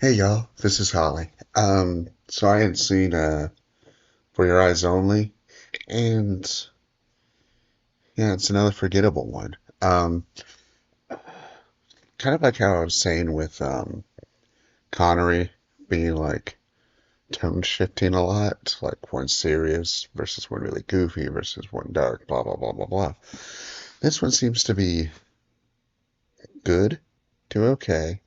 Hey y'all, this is Holly. So I had seen For Your Eyes Only, and yeah, it's another forgettable one. Kind of like how I was saying with Connery being like tone shifting a lot, like one serious versus one really goofy versus one dark, blah blah blah blah blah. This one seems to be good to okay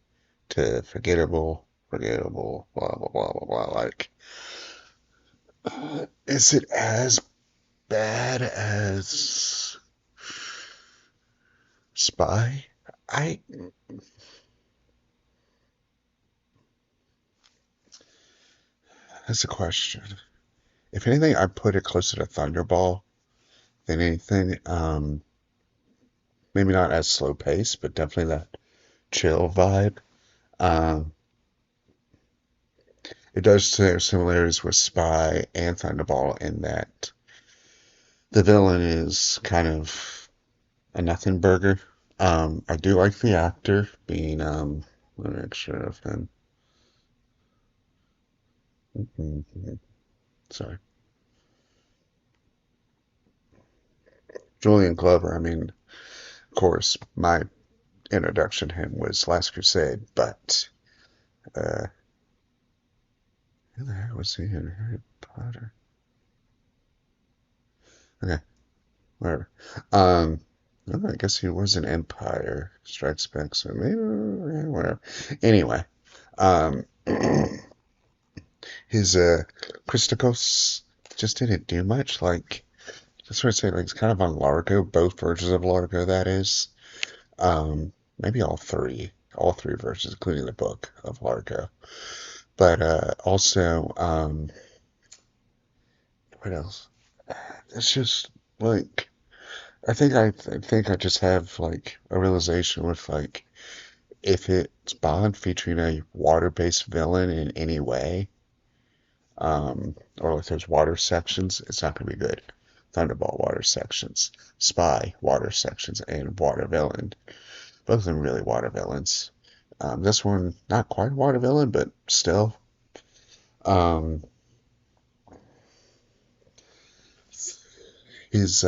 to forgettable, blah blah blah blah blah. Like, is it as bad as Spy? I That's a question. If anything, I put it closer to Thunderball than anything. Maybe not as slow paced, but definitely that chill vibe. Um, it does share similarities with Spy and Thunderball in that the villain is kind of a nothing burger. I do like the actor being let me make sure of him. Sorry, Julian Glover. I mean, of course, my introduction to him was Last Crusade, but uh, who the heck was he in Harry Potter? Okay, whatever. Um, I guess he was in Empire Strikes Back, so maybe whatever. Anyway, um, his Christakos just didn't do much. Like, just want to say, like, he's kind of on Largo, both versions of Largo, that is. Maybe all three versions, including the book of Largo. But also, what else? It's just like I think I just have like a realization with like if it's Bond featuring a water-based villain in any way, or if there's water sections, it's not gonna be good. Thunderball water sections, Spy water sections, and water villain. Both of them really water villains. This one not quite a water villain, but still. Um, his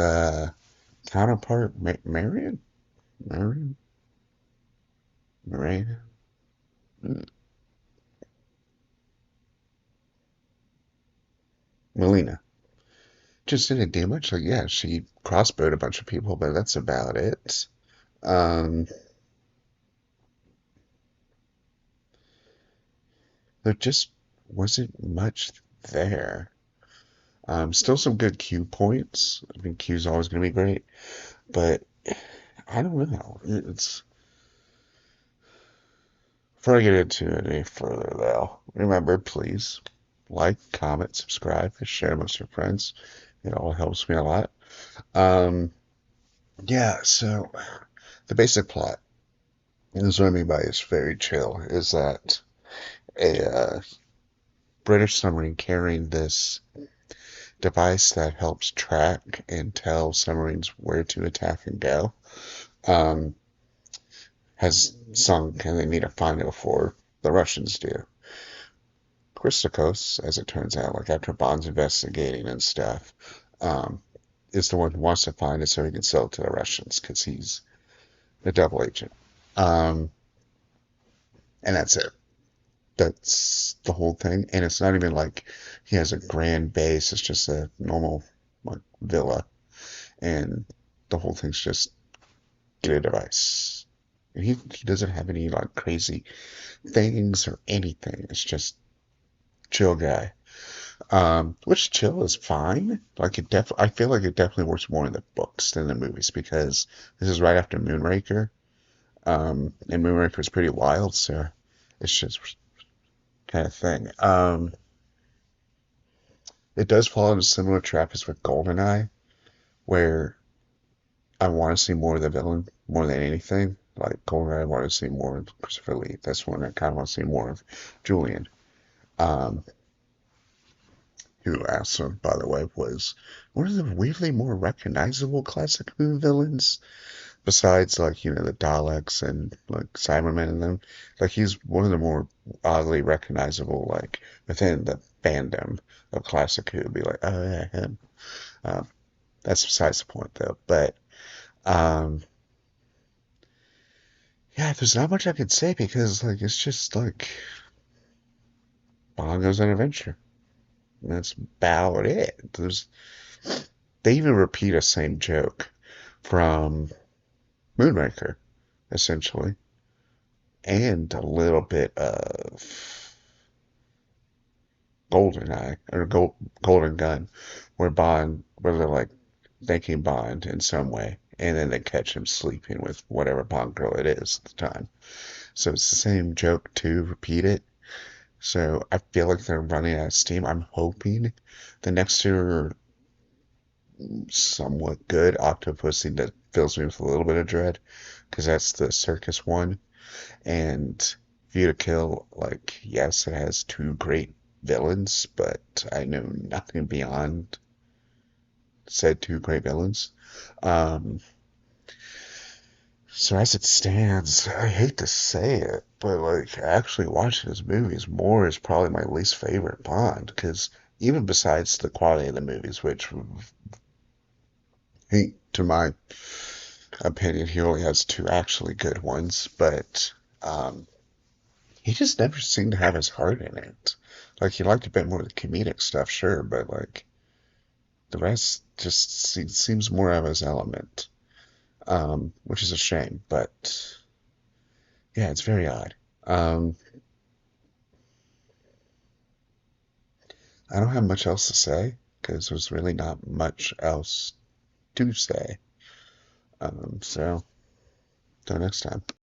counterpart, Marion, Marion, Melina. Just didn't do much. Like, yeah, she crossbowed a bunch of people, but that's about it. Um, there just wasn't much there. Still some good Q points. I mean, Q's always going to be great, but I don't know. It's Before I get into it any further, though, remember, please like, comment, subscribe, and share amongst your friends. It all helps me a lot. Um, yeah, so the basic plot, and this is what I mean by it's very chill, is that a British submarine carrying this device that helps track and tell submarines where to attack and go um, has sunk, and they need to find it before the Russians do. Christakos, as it turns out, like after Bond's investigating and stuff, um, is the one who wants to find it so he can sell it to the Russians because he's a double agent. Um, and that's it. That's the whole thing. And it's not even like he has a grand base. It's just a normal like villa, and the whole thing's just get a device. And he doesn't have any like crazy things or anything. It's just chill guy. Which chill is fine. Like I feel like it definitely works more in the books than the movies because this is right after Moonraker. And Moonraker is pretty wild, so it's just kind of thing. It does fall into similar trap as with Goldeneye, where I want to see more of the villain more than anything. Like Goldeneye, I want to see more of Christopher Lee. That's one I kind of want to see more of Julian. Um, who also, by the way, was one of the weirdly more recognizable classic movie villains. Besides, like, the Daleks and like Cybermen and them, like he's one of the more oddly recognizable, like within the fandom of Classic Who. Be like, oh yeah, him. Um, that's besides the point though. But um, yeah, there's not much I could say because like it's just like Bond goes on an adventure. And that's about it. They even repeat a same joke from Moonraker, essentially, and a little bit of GoldenEye or Golden Gun, where they're like thanking Bond in some way, and then they catch him sleeping with whatever Bond girl it is at the time. So it's the same joke to repeat it. So I feel like they're running out of steam. I'm hoping the next two are somewhat good. Octopussy that fills me with a little bit of dread because that's the circus one. And View to Kill, like, yes, it has two great villains, but I know nothing beyond said two great villains. Um, so as it stands, I hate to say it, but like actually watching this movies more is probably my least favorite Bond because even besides the quality of the movies, which to my opinion, he only has two actually good ones, but um, he just never seemed to have his heart in it. Like he liked a bit more of the comedic stuff, sure, but like the rest just seems more of his element, which is a shame. But yeah, it's very odd. Um, I don't have much else to say because there's really not much else to say. So, till next time.